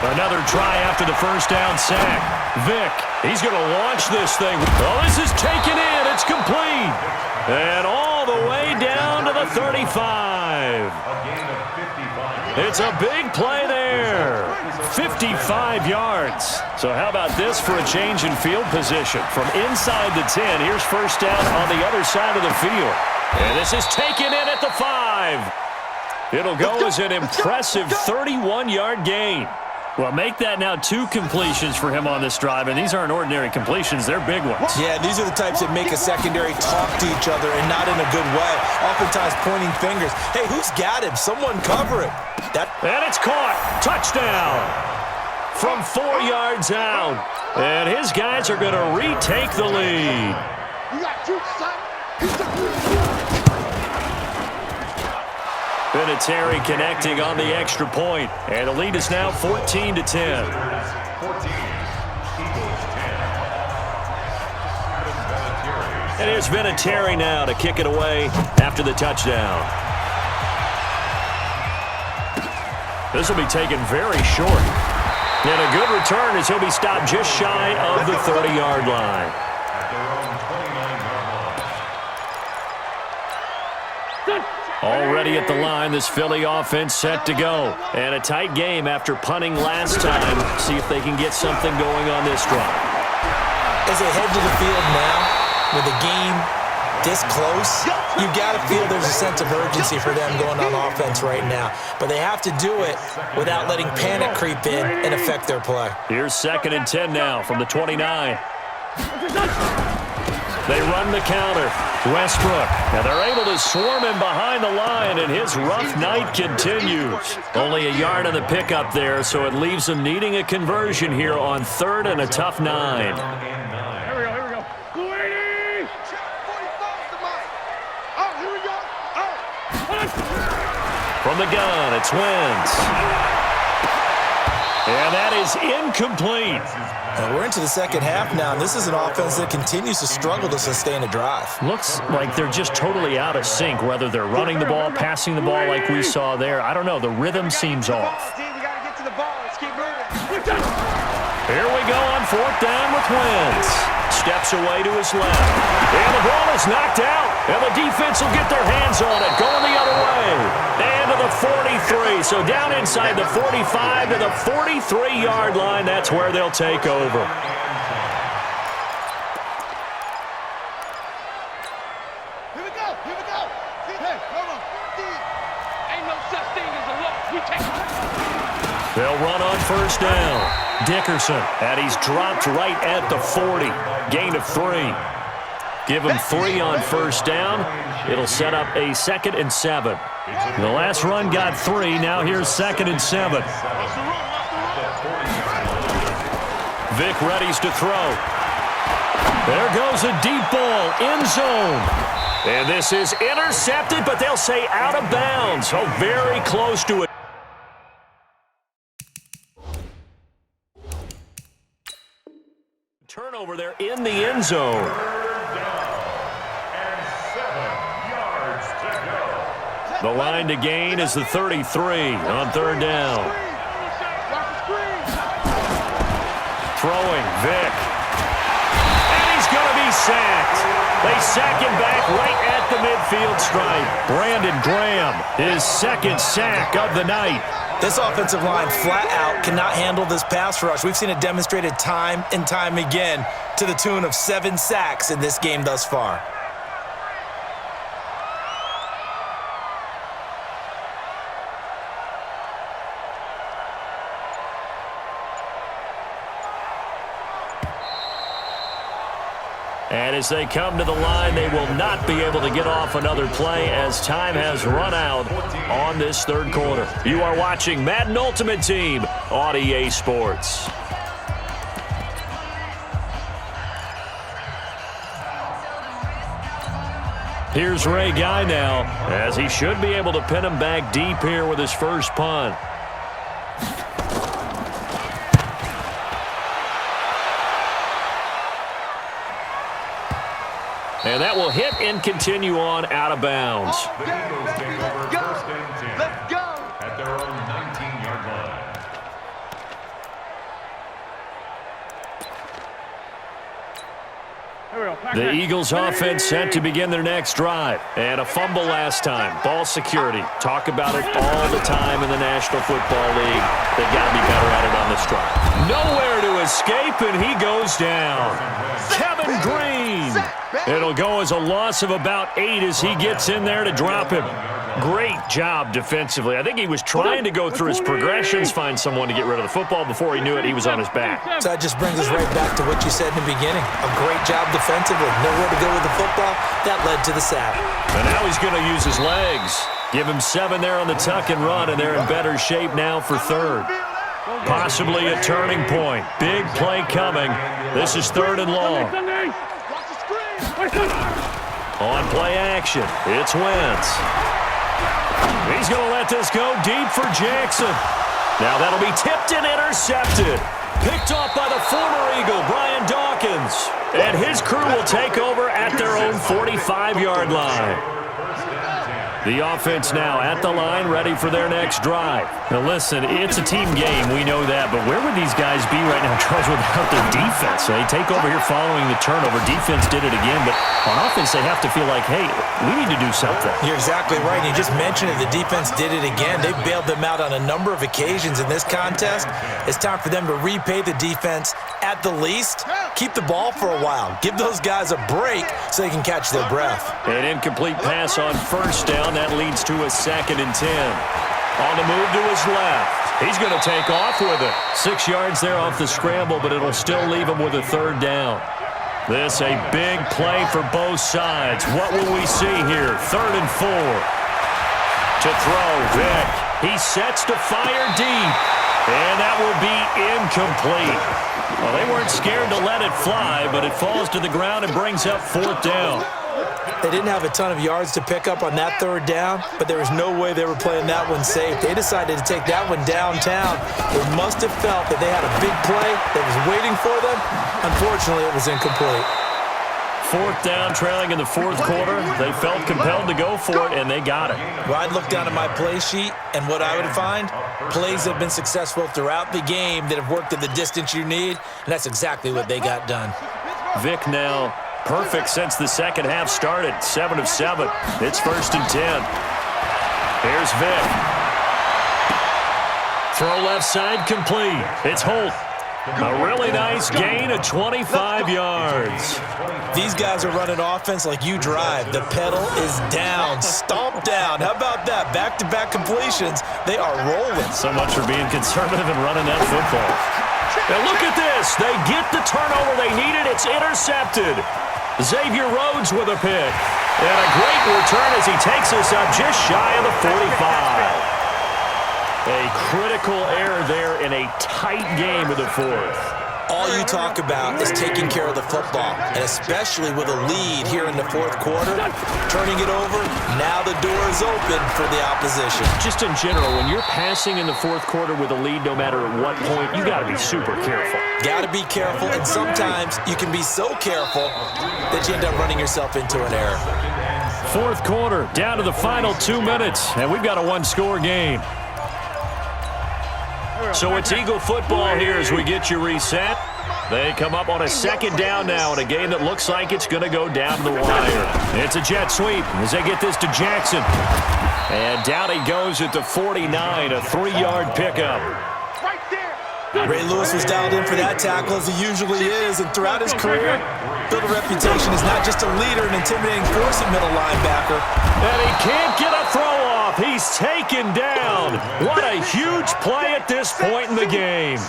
Another try after the first down sack. Vick, he's going to launch this thing. Oh, this is taken in. It's complete. And all the way down to the 35. It's a big play there. 55 yards. So how about this for a change in field position? From inside the 10, here's first down on the other side of the field. And this is taken in at the 5. It'll go as an impressive 31-yard gain. Well, make that now 2 completions for him on this drive, and these aren't ordinary completions. They're big ones. Yeah, these are the types that make a secondary talk to each other and not in a good way. Oftentimes pointing fingers. Hey, who's got him? Someone cover him. And it's caught. Touchdown. From 4 yards out. And his guys are going to retake the lead. You got 2 shots. Vinatieri connecting on the extra point, and the lead is now 14-10. And here's Vinatieri now to kick it away after the touchdown. This will be taken very short. And a good return as he'll be stopped just shy of the 30-yard line. Already at the line, this Philly offense set to go. And a tight game after punting last time. See if they can get something going on this drive. As they head to the field now, with the game this close, you've got to feel there's a sense of urgency for them going on offense right now. But they have to do it without letting panic creep in and affect their play. Here's 2nd and 10 now from the 29. They run the counter. Westbrook. Now they're able to swarm him behind the line, and his rough night continues. Only a yard on the pickup there, so it leaves them needing a conversion here on 3rd and a tough 9. Here we go. Oh, here we go. Oh. From the gun, it's Wentz. And that is incomplete. And we're into the second half now, and this is an offense that continues to struggle to sustain a drive. Looks like they're just totally out of sync, whether they're running the ball, passing the ball like we saw there. I don't know. The rhythm seems off. We got to get to the ball. Let's keep moving. Here we go on 4th down with Wentz. Steps away to his left. And the ball is knocked out. And the defense will get their hands on it. Going the other way. And to the 43. So down inside the 45 to the 43-yard line. That's where they'll take over. Here we go. Hey, hold on. Ain't no such thing as a loss. We take it. They'll run on 1st down. Dickerson, and he's dropped right at the 40. Gain of 3. Give him 3 on 1st down. It'll set up a 2nd and 7. The last run got 3. Now here's 2nd and 7. Vick readies to throw. There goes a deep ball, end zone. And this is intercepted, but they'll say out of bounds. So very close to it. Turnover there in the end zone. The line to gain is the 33 on 3rd down. Throwing, Vick. And he's going to be sacked. They sack him back right at the midfield stripe. Brandon Graham, his 2nd sack of the night. This offensive line flat out cannot handle this pass rush. We've seen it demonstrated time and time again to the tune of 7 sacks in this game thus far. And as they come to the line, they will not be able to get off another play as time has run out on this 3rd quarter. You are watching Madden Ultimate Team on EA Sports. Here's Ray Guy now, as he should be able to pin him back deep here with his first punt. And that will hit and continue on out of bounds. Let's go. At their own 19-yard line. The Eagles offense set to begin their next drive. And a fumble last time. Ball security. Talk about it all the time in the National Football League. They've got to be better at it on this drive. Nowhere to escape, and he goes down. Kevin Green. It'll go as a loss of about 8 as he gets in there to drop him. Great job defensively. I think he was trying to go through his progressions, find someone to get rid of the football. Before he knew it, he was on his back. So that just brings us right back to what you said in the beginning. A great job defensively. Nowhere to go with the football. That led to the sack. And now he's going to use his legs. Give him 7 there on the tuck and run, and they're in better shape now for third. Possibly a turning point. Big play coming. This is 3rd and long. On play action, it's Wentz. He's going to let this go deep for Jackson. Now that'll be tipped and intercepted. Picked off by the former Eagle, Brian Dawkins. And his crew will take over at their own 45-yard line. The offense now at the line, ready for their next drive. Now listen, it's a team game, we know that, but where would these guys be right now, Charles, without their defense? They take over here following the turnover. Defense did it again, but on offense they have to feel like, hey, we need to do something. You're exactly right. You just mentioned it. The defense did it again. They bailed them out on a number of occasions in this contest. It's time for them to repay the defense at the least. Keep the ball for a while. Give those guys a break so they can catch their breath. An incomplete pass on first down. That leads to a 2nd and 10. On the move to his left. He's going to take off with it. 6 yards there off the scramble, but it'll still leave him with a 3rd down. This a big play for both sides. What will we see here? 3rd and 4. To throw, Vick. He sets to fire deep. And that will be incomplete. Well, they weren't scared to let it fly, but it falls to the ground and brings up 4th down. They didn't have a ton of yards to pick up on that 3rd down, but there was no way they were playing that one safe. They decided to take that one downtown. They must have felt that they had a big play that was waiting for them. Unfortunately, it was incomplete. 4th down, trailing in the 4th quarter. They felt compelled to go for it, and they got it. Well, I'd look down at my play sheet, and what I would find, plays that have been successful throughout the game that have worked at the distance you need, and that's exactly what they got done. Vick now perfect since the second half started. 7 of 7. It's 1st and 10. Here's Vick. Throw left side complete. It's Holt. A really nice gain of 25 yards. These guys are running offense like you drive. The pedal is down, stomped down. How about that? Back-to-back completions. They are rolling. So much for being conservative and running that football. And look at this. They get the turnover they needed. It's intercepted. Xavier Rhodes with a pick. And a great return as he takes us up just shy of the 45. A critical error there in a tight game of the 4th. All you talk about is taking care of the football, and especially with a lead here in the 4th quarter, turning it over, now the door is open for the opposition. Just in general, when you're passing in the 4th quarter with a lead, no matter at what point, you got to be super careful. Got to be careful, and sometimes you can be so careful that you end up running yourself into an error. 4th quarter, down to the final 2 minutes, and we've got a 1-score game. So it's Eagle football here as we get you reset. They come up on a 2nd down now in a game that looks like it's going to go down to the wire. It's a jet sweep as they get this to Jackson. And down he goes at the 49, a 3-yard pickup. Ray Lewis was dialed in for that tackle as he usually is, and throughout his career, built a reputation as not just a leader and intimidating force at middle linebacker. And he can't get a throw off. He's taken down. What a huge play at this point in the game.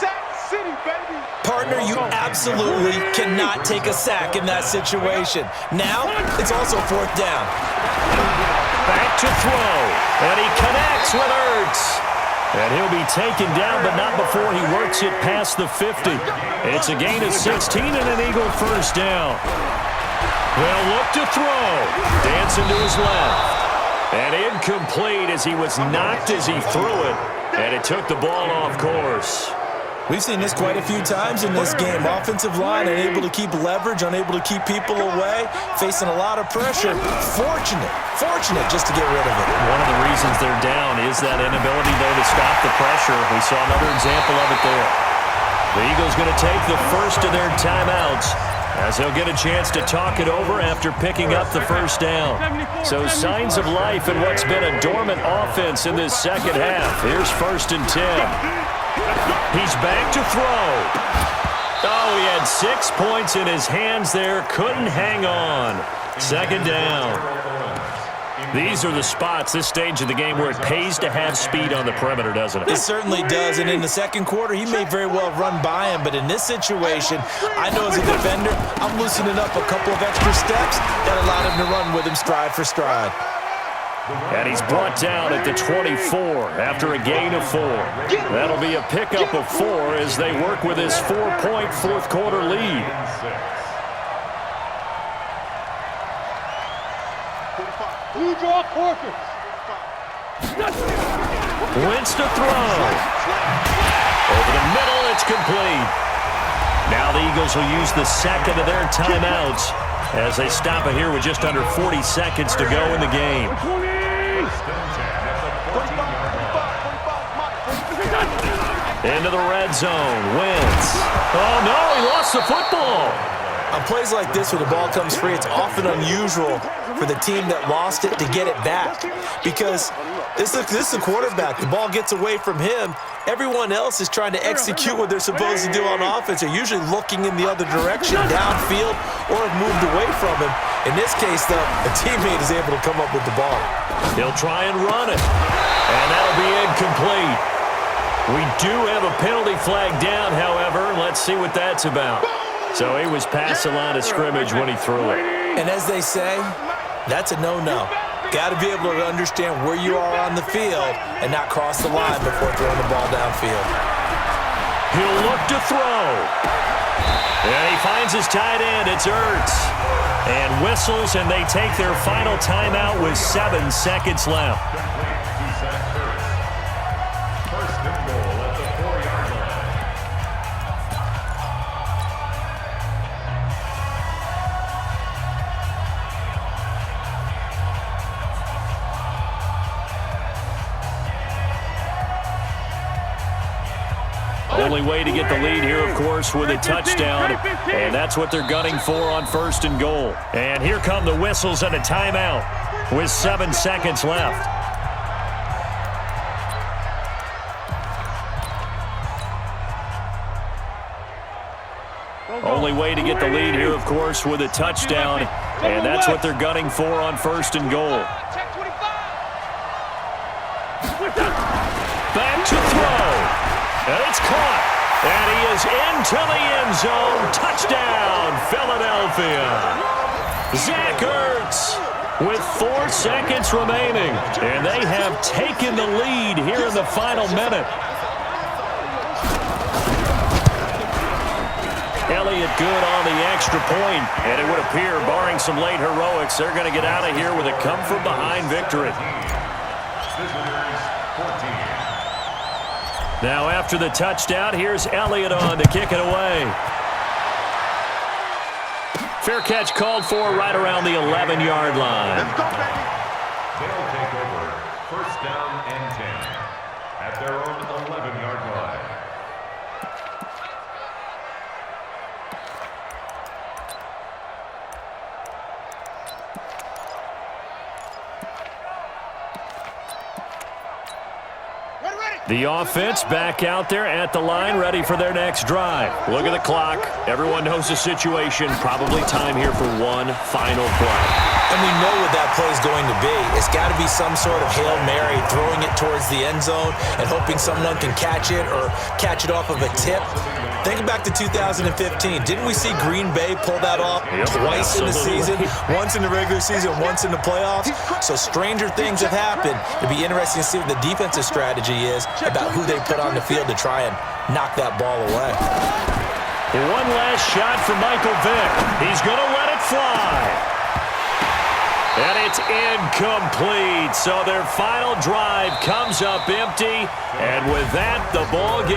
Partner, you absolutely cannot take a sack in that situation. Now, it's also 4th down. Back to throw, and he connects with Ertz. And he'll be taken down, but not before he works it past the 50. It's a gain of 16 and an Eagle 1st down. They'll look to throw. Dancing to his left. And incomplete as he was knocked as he threw it. And it took the ball off course. We've seen this quite a few times in this game. Offensive line unable to keep leverage, unable to keep people away, facing a lot of pressure. Fortunate just to get rid of it. One of the reasons they're down is that inability, though, to stop the pressure. We saw another example of it there. The Eagles going to take the first of their timeouts as he'll get a chance to talk it over after picking up the first down. So signs of life in what's been a dormant offense in this second half. Here's 1st and 10. He's back to throw. Oh, he had 6 points in his hands there. Couldn't hang on. 2nd down. These are the spots, this stage of the game, where it pays to have speed on the perimeter, doesn't it? It certainly does, and in the second quarter, he may very well run by him, but in this situation, I know as a defender, I'm loosening up a couple of extra steps that allowed him to run with him stride for stride. And he's brought down at the 24 after a gain of 4. That'll be a pickup of 4 as they work with his 4-point fourth-quarter lead. You draw quarters. Wentz to throw. Over the middle, it's complete. Now the Eagles will use the second of their timeouts as they stop it here with just under 40 seconds to go in the game. Into the red zone. Wentz. Oh, no, he lost the football. On plays like this where the ball comes free, it's often unusual for the team that lost it to get it back because this is the quarterback. The ball gets away from him. Everyone else is trying to execute what they're supposed to do on offense. They're usually looking in the other direction, downfield, or have moved away from him. In this case, though, a teammate is able to come up with the ball. He'll try and run it, and that'll be incomplete. We do have a penalty flag down, however. Let's see what that's about. So he was past the line of scrimmage when he threw it. And as they say, that's a no-no. Got to be able to understand where you are on the field and not cross the line before throwing the ball downfield. He'll look to throw. And he finds his tight end. It's Ertz. And whistles, and they take their final timeout with 7 seconds left. Only way to get the lead here, of course, with a touchdown, and that's what they're gunning for on 1st and goal. And here come the whistles and a timeout with 7 seconds left. Only way to get the lead here, of course, with a touchdown, and that's what they're gunning for on 1st and goal. Back to throw. And it's caught. And he is into the end zone. Touchdown, Philadelphia. Zach Ertz with 4 seconds remaining. And they have taken the lead here in the final minute. Elliott good on the extra point. And it would appear, barring some late heroics, they're going to get out of here with a come-from-behind victory. Now after the touchdown, here's Elliott on to kick it away. Fair catch called for right around the 11-yard line. Let's go, baby. They'll take over 1st down and 10 at their own 11-yard line. The offense back out there at the line, ready for their next drive. Look at the clock. Everyone knows the situation. Probably time here for one final play. And we know what that play is going to be. It's got to be some sort of Hail Mary, throwing it towards the end zone and hoping someone can catch it or catch it off of a tip. Think back to 2015. Didn't we see Green Bay pull that off twice in the season? Once in the regular season, once in the playoffs. So stranger things have happened. It'd be interesting to see what the defensive strategy is about who they put on the field to try and knock that ball away. One last shot for Michael Vick. He's going to let it fly. And it's incomplete. So their final drive comes up empty. And with that, the ball game